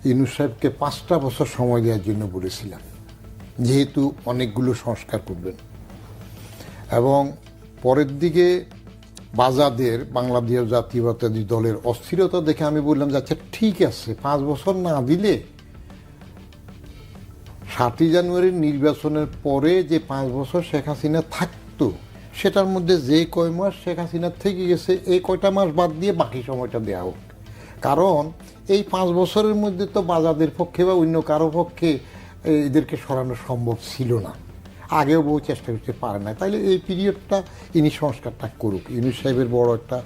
ইউনূস সাহেবকে 5টা বছর সময় দেওয়ার জন্য বলেছিলাম, যেহেতু অনেকগুলো সংস্কার করবেন। এবং পরের দিকে বাজাদের বাংলাদেশ জাতীয়তাবাদী দলের অস্থিরতা দেখে আমি বললাম যে আচ্ছা ঠিক আছে, 5 বছর না দিলে 7ই জানুয়ারির নির্বাচনের পরে যে 5 বছর শেখ হাসিনা থাকতো, সেটার মধ্যে যে কয় মাস শেখ হাসিনার থেকে গেছে এই কয়টা মাস বাদ দিয়ে বাকি সময়টা দেওয়া হোক। কারণ এই 5 বছরের মধ্যে তো বাজাদের পক্ষে বা অন্য কারো পক্ষে এদেরকে সরানো সম্ভব ছিল না, আগেও বহু চেষ্টা করতে পারে না। তাইলে এই পিরিয়ডটা ইনি সংস্কারটা করুক। ইউনূস সাহেবের বড় একটা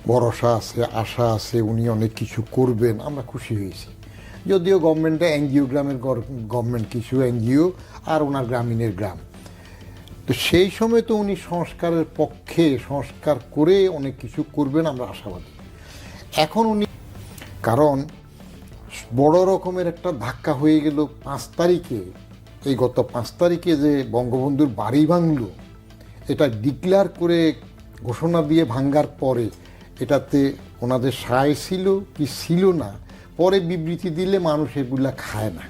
ভরসা আছে, আশা আছে, উনি অনেক কিছু করবেন, আমরা খুশি হয়েছি। যদিও গভর্নমেন্টে এনজিও, গ্রামের গভর্নমেন্ট কিছু এনজিও আর ওনার গ্রামীণের গ্রাম, তো সেই সময় তো উনি সংস্কারের পক্ষে, সংস্কার করে অনেক কিছু করবেন, আমরা আশাবাদী। এখন উনি, কারণ বড় রকমের একটা ধাক্কা হয়ে গেল 5 তারিখে, এই গত 5 তারিখে যে বঙ্গবন্ধুর বাড়ি ভাঙল, এটা ডিক্লেয়ার করে ঘোষণা দিয়ে ভাঙ্গার পরে এটাতে ওনাদের সায় ছিল কি ছিল না, পরে বিবৃতি দিলে মানুষ এগুলা খায় না,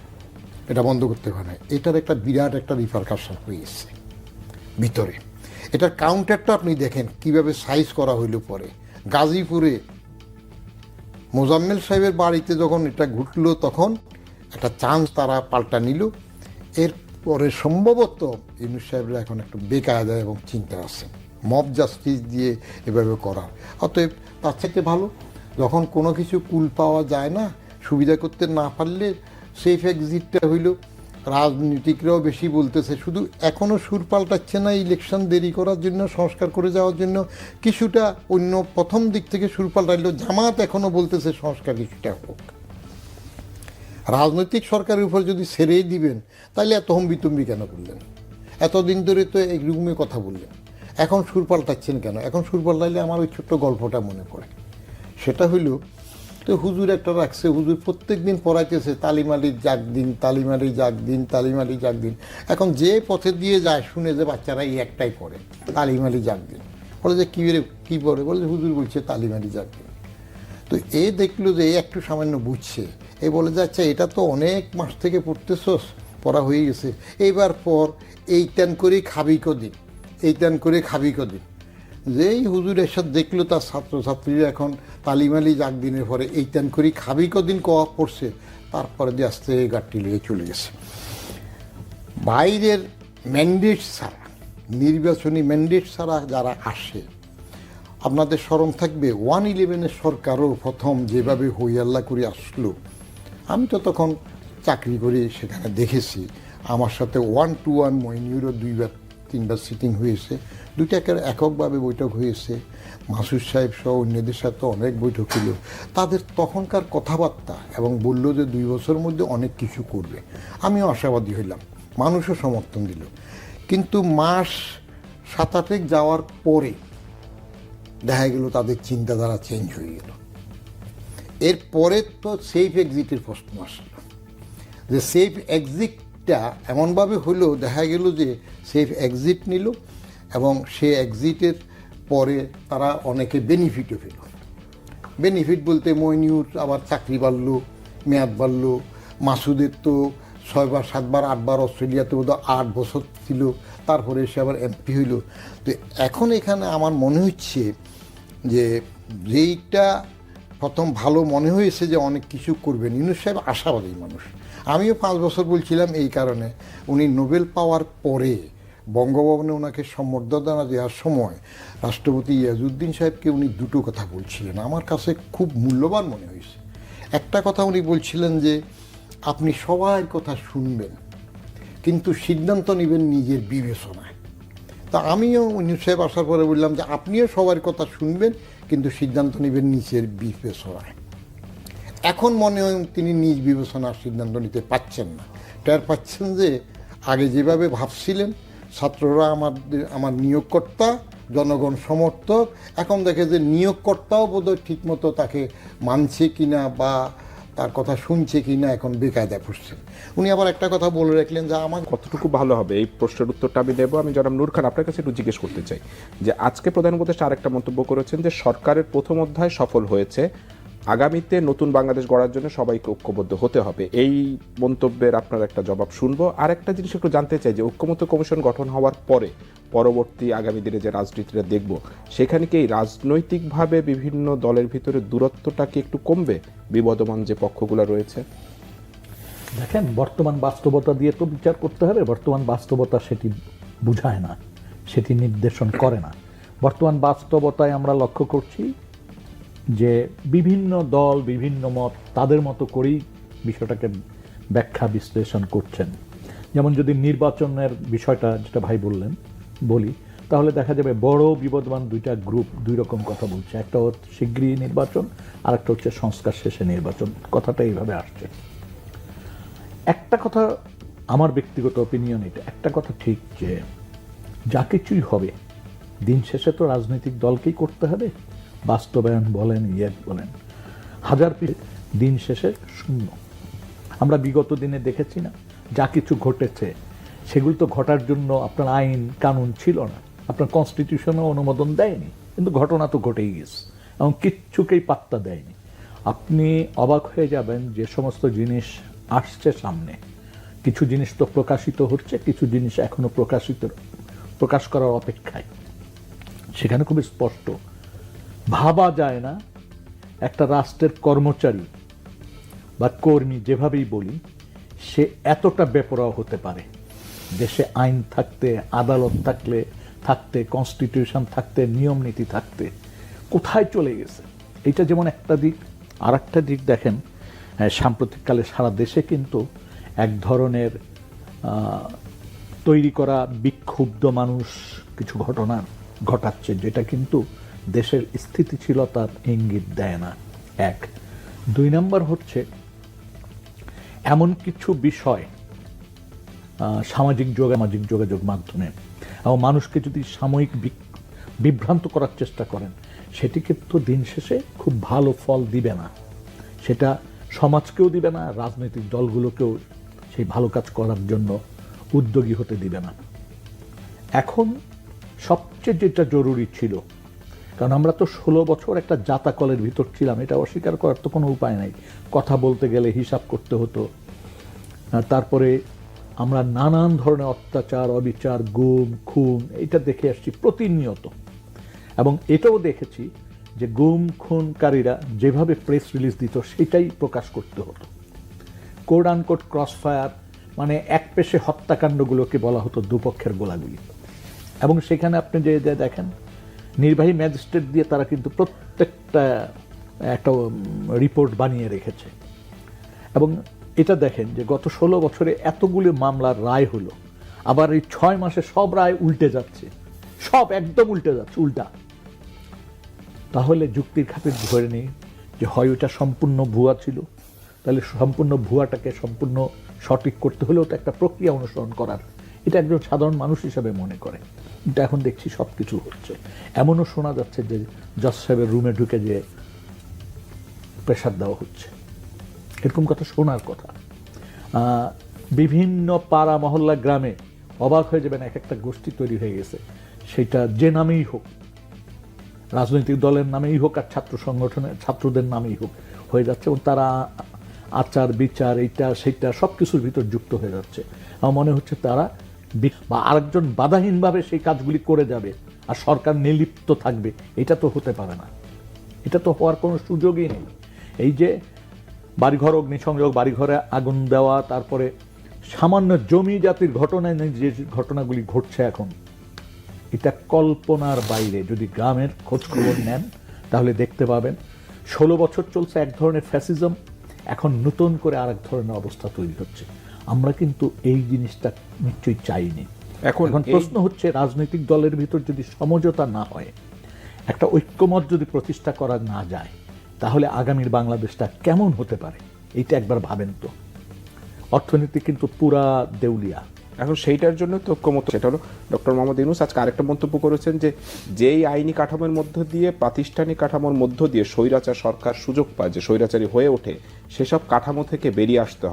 এটা বন্ধ করতে পারে না। এটার একটা বিরাট একটা রিপারকাশন হয়েছে ভিতরে। এটার কাউন্টারটা আপনি দেখেন কিভাবে সাইজ করা হইল পরে। গাজীপুরে মোজাম্মেল সাহেবের বাড়িতে যখন এটা ঘটলো, তখন একটা চান্স তারা পাল্টা নিল। এরপরে সম্ভবত ইউনূস সাহেবরা এখন একটু বেকায়দা এবং চিন্তা আছে মব জাস্টিস দিয়ে এভাবে করার। অতএব তার থেকে ভালো, যখন কোনো কিছু কুল পাওয়া যায় না, সুবিধা করতে না পারলে সেফ এক্সিটটা হইল। রাজনীতিকরাও বেশি বলতেছে, শুধু এখনও সুর পাল্টাচ্ছে না ইলেকশন দেরি করার জন্য, সংস্কার করে যাওয়ার জন্য কিছুটা অন্য প্রথম দিক থেকে সুর পাল্টাইল। জামাত এখনও বলতেছে সংস্কার কিছুটা হোক। রাজনৈতিক সরকারের উপর যদি ছেড়েই দিবেন, তাহলে এত হম্বিতম্বি কেন করলেন? এতদিন ধরে তো এইরকমই কথা বললেন, এখন সুর পাল্টাচ্ছেন কেন? এখন সুর পাল্টাইলে আমার ওই ছোট্ট গল্পটা মনে পড়ে। সেটা হইল, তো হুজুর একটা রাখছে, হুজুর প্রত্যেক দিন পড়াইতেছে তালিম আলী জাগ দিন, তালিম আলী জাগ দিন, তালিম আলী জাগ দিন। এখন যে পথে দিয়ে যায় শুনে যে বাচ্চারা এই একটাই পড়ে, তালিম আলী জাগ দিন। বলে যে কী পড়ে? বলে যে হুজুর বলছে তালিম আলী জাগ দিন। তো এ দেখলো যে একটু সামান্য বুঝছে, এ বলে যে আচ্ছা এটা তো অনেক মাস থেকে পড়তেছস, পড়া হয়ে গেছে, এইবার পর এই টান করে খাবি কদিন, এই টান করে খাবি কদিন। যেই হুজুর এসব দেখলো, তার ছাত্রছাত্রীরা এখন তালিম আলী জাগ দিনের পরে এই টান করে খাবি কদিন কোয়া পড়ছে, তারপরে দিয়ে আস্তে গাড়টি লেগে চলে গেছে। বাইরের ম্যান্ডেট ছাড়া, নির্বাচনী ম্যান্ডেট ছাড়া যারা আসে, আপনাদের স্মরণ থাকবে 111-এর সরকারও প্রথম যেভাবে হইয়াল্লা করে আসলো, আমি তো তখন চাকরি করি, সেখানে দেখেছি। আমার সাথে 1-to-1 মইনুরও 2-3বার সিটিং হয়েছে, দুইটাকে এককভাবে বৈঠক হয়েছে, মাসুদ সাহেব সহ অন্যদের সাথে অনেক বৈঠক ছিল। তাদের তখনকার কথাবার্তা এবং বলল যে 2 বছরের মধ্যে অনেক কিছু করবে। আমিও আশাবাদী হইলাম, মানুষও সমর্থন দিল। কিন্তু মাস 7-8 যাওয়ার পরে দেখা গেল তাদের চিন্তাধারা চেঞ্জ হয়ে গেল। এরপরে তো সেফ এক্সিটের প্রশ্ন আসলো, যে সেফ এক্সিটটা এমনভাবে হলো, দেখা গেল যে সেফ এক্সিট নিল এবং সে এক্সিটের পরে তারা অনেকে বেনিফিটও পেল। বেনিফিট বলতে মইনুর আবার চাকরি বাড়লো, মেয়াদ বাড়লো, মাসুদের তো 6বার 7বার 8বার অস্ট্রেলিয়াতে বোধহয় 8 বছর ছিল, তারপরে সে আবার এমপি হইল। তো এখন এখানে আমার মনে হচ্ছে যে যেইটা প্রথম ভালো মনে হয়েছে যে অনেক কিছু করবেন ইউনূস সাহেব, আশাবাদী মানুষ। আমিও 5 বছর বলছিলাম এই কারণে, উনি নোবেল পাওয়ার পরে বঙ্গভবনে ওনাকে সম্বর্ধনা দেওয়ার সময় রাষ্ট্রপতি ইয়াজউদ্দিন সাহেবকে উনি দুটো কথা বলছিলেন, আমার কাছে খুব মূল্যবান মনে হয়েছে। একটা কথা উনি বলছিলেন যে আপনি সবার কথা শুনবেন, কিন্তু সিদ্ধান্ত নেবেন নিজের বিবেচনায়। তা আমিও ইউনূস সাহেব আসার পরে বললাম যে আপনিও সবার কথা শুনবেন, কিন্তু সিদ্ধান্ত নেবেন নিজের বিবেচনায়। এখন মনে হয় তিনি নিজ বিবেচনার সিদ্ধান্ত নিতে পারছেন না। টের পাচ্ছেন যে আগে যেভাবে ভাবছিলেন ছাত্ররা আমার নিয়োগকর্তা, জনগণ সমর্থক, এখন দেখে যে নিয়োগকর্তাও বোধহয় ঠিকমতো তাকে মানছে কিনা বা তার কথা শুনছে কিনা, এখন বেকায়দায় পড়ছেন। উনি আবার একটা কথা বলে রাখলেন যে আমার কতটুকু ভালো হবে এই প্রশ্নের উত্তরটা আমি দেবো। আমি জনাব নূর খান আপনার কাছে একটু জিজ্ঞেস করতে চাই যে আজকে প্রধান উপদেষ্টা আরেকটা মন্তব্য করেছেন যে সরকারের প্রথম অধ্যায় সফল হয়েছে, আগামীতে নতুন বাংলাদেশ গড়ার জন্য সবাইকে ঐক্যবদ্ধ হতে হবে, এই মন্তব্যের আপনার একটা জবাব শুনবো। আর একটা জিনিস একটু জানতে চাই যে ঐক্যমত্য কমিশন গঠন হওয়ার পরে পরবর্তী আগামী দিনে যে রাজনীতিটা দেখব, সেখানে কি এই রাজনৈতিকভাবে বিভিন্ন দলের ভিতরে দূরত্বটা কি একটু কমবে, বিবদমান যে পক্ষগুলো রয়েছে? দেখেন, বর্তমান বাস্তবতা দিয়ে তো বিচার করতে হবে। বর্তমান বাস্তবতা সেটি বুঝায় না, সেটি নির্দেশন করে না। বর্তমান বাস্তবতায় আমরা লক্ষ্য করছি যে বিভিন্ন দল বিভিন্ন মত তাদের মতো করেই বিষয়টাকে ব্যাখ্যা বিশ্লেষণ করছেন। যেমন যদি নির্বাচনের বিষয়টা যেটা ভাই বললেন বলি, তাহলে দেখা যাবে বড় বিবদমান দুইটা গ্রুপ দুই রকম কথা বলছে। একটা হচ্ছে শীঘ্রই নির্বাচন, আর একটা হচ্ছে সংস্কার শেষে নির্বাচন। কথাটা এইভাবে আসছে। একটা কথা আমার ব্যক্তিগত অপিনিয়ন, এটা একটা কথা ঠিক যে যা কিছুই হবে দিন শেষে তো রাজনৈতিক দলকেই করতে হবে। বাস্তবায়ন বলেন বলেন, হাজার দিন শেষে শূন্য। আমরা বিগত দিনে দেখেছি না, যা কিছু ঘটেছে সেগুলো তো ঘটার জন্য আপনার আইন কানুন ছিল না, আপনার কনস্টিটিউশনও অনুমোদন দেয়নি, কিন্তু ঘটনা তো ঘটেই গেছে এবং কিচ্ছুকেই পাত্তা দেয়নি। আপনি অবাক হয়ে যাবেন যে সমস্ত জিনিস আসছে সামনে। কিছু জিনিস তো প্রকাশিত হচ্ছে, কিছু জিনিস এখনো প্রকাশ করার অপেক্ষায়। সেখানে খুবই স্পষ্ট ভাবা যায় না একটা রাষ্ট্রের কর্মচারী বা কর্মী যেভাবেই বলি, সে এতটা বেপরোয়া হতে পারে। দেশে আইন থাকতে, আদালত থাকতে, কনস্টিটিউশন থাকতে, নিয়ম নীতি থাকতে কোথায় চলে গেছে। এটা যেমন একটা দিক। আর একটা দিক দেখেন, সাম্প্রতিককালে সারা দেশে কিন্তু এক ধরনের তৈরি করা বিক্ষুব্ধ মানুষ কিছু ঘটনা ঘটাচ্ছে, যেটা কিন্তু দেশের স্থিতিশীলতার ইঙ্গিত দেয় না। এক। দুই নম্বর হচ্ছে এমন কিছু বিষয় সামাজিক যোগাযোগ মাধ্যমে এবং মানুষকে যদি সাময়িক বিভ্রান্ত করার চেষ্টা করেন, সেটিকে তো দিন শেষে খুব ভালো ফল দিবে না। সেটা সমাজকেও দিবে না, রাজনৈতিক দলগুলোকেও সেই ভালো কাজ করার জন্য উদ্যোগী হতে দিবে না। এখন সবচেয়ে যেটা জরুরি ছিল, কারণ আমরা তো 16 বছর একটা জাতাকলের ভিতর ছিলাম, এটা অস্বীকার করার তো কোনো উপায় নাই। কথা বলতে গেলে হিসাব করতে হতো। তারপরে আমরা নানান ধরনের অত্যাচার, অবিচার, গুম, খুন এটা দেখে আসছি প্রতিনিয়ত। এবং এটাও দেখেছি যে গুম খুনকারীরা যেভাবে প্রেস রিলিজ দিত সেটাই প্রকাশ করতে হতো। কোড আনকোড ক্রস ফায়ার, মানে এক পেশে হত্যাকাণ্ডগুলোকে বলা হতো দুপক্ষের গোলাগুলি। এবং সেখানে আপনি যে দেখেন, নির্বাহী ম্যাজিস্ট্রেট দিয়ে তারা কিন্তু প্রত্যেকটা একটা রিপোর্ট বানিয়ে রেখেছে। এবং এটা দেখেন যে গত 16 বছরে এতগুলি মামলার রায় হলো, আবার এই 6 মাসে সব রায় উল্টে যাচ্ছে, সব একদম উল্টে যাচ্ছে, উল্টা। তাহলে যুক্তির খাতির ধরে নেই যে হয় ওটা সম্পূর্ণ ভুয়া ছিল, তাহলে সম্পূর্ণ ভুয়াটাকে সম্পূর্ণ সঠিক করতে হলেও তো একটা প্রক্রিয়া অনুসরণ করার, এটা একজন সাধারণ মানুষ হিসাবে মনে করে। কিন্তু এখন দেখছি সব কিছু হচ্ছে। এমনও শোনা যাচ্ছে যে জজ সাহেবের রুমে ঢুকে যে প্রেশার দেওয়া হচ্ছে, এরকম কথা শোনার কথা। বিভিন্ন পাড়া মহল্লা গ্রামে অবাক হয়ে যাবেন, এক একটা গোষ্ঠী তৈরি হয়ে গেছে, সেটা যে নামেই হোক, রাজনৈতিক দলের নামেই হোক আর ছাত্র সংগঠনের ছাত্রদের নামেই হোক, হয়ে যাচ্ছে। এবং তারা আচার বিচার এইটা সেইটা সব কিছুর ভিতর যুক্ত হয়ে যাচ্ছে। আমার মনে হচ্ছে তারা বা আরেকজন বাধাহীনভাবে সেই কাজগুলি করে যাবে আর সরকার নির্লিপ্ত থাকবে, এটা তো হতে পারে না। এটা তো হওয়ার কোনো সুযোগই নেই। এই যে বাড়িঘর অগ্নিসংযোগ, বাড়িঘরে আগুন দেওয়া, তারপরে সামান্য জমি জাতির ঘটনায় যে ঘটনাগুলি ঘটছে এখন, এটা কল্পনার বাইরে। যদি গ্রামের খোঁজ খবর নেন তাহলে দেখতে পাবেন 16 বছর চলছে এক ধরনের ফ্যাসিজম, এখন নতুন করে আরেক ধরনের অবস্থা তৈরি হচ্ছে। আমরা কিন্তু এই জিনিসটা নিশ্চয়ই চাইনি। এখন প্রশ্ন হচ্ছে, রাজনৈতিক দলের ভিতর যদি সমঝোতা না হয়, একটা ঐক্যমত যদি প্রতিষ্ঠা করা না যায়, তাহলে আগামীর বাংলাদেশটা কেমন হতে পারে এইটা একবার ভাবেন তো। অর্থনীতি কিন্তু পুরা দেউলিয়া। এখন সেইটার জন্য তো ঐক্যমত, সেটা হলো ডক্টর মোহাম্মদ ইউনূস আজকে আরেকটা মন্তব্য করেছেন যে যেই আইনি কাঠামোর মধ্য দিয়ে, প্রাতিষ্ঠানিক কাঠামোর মধ্য দিয়ে স্বৈরাচার সরকার সুযোগ পায় যে স্বৈরাচারী হয়ে ওঠে, সেসব কাঠামো থেকে বেরিয়ে আসতে হবে।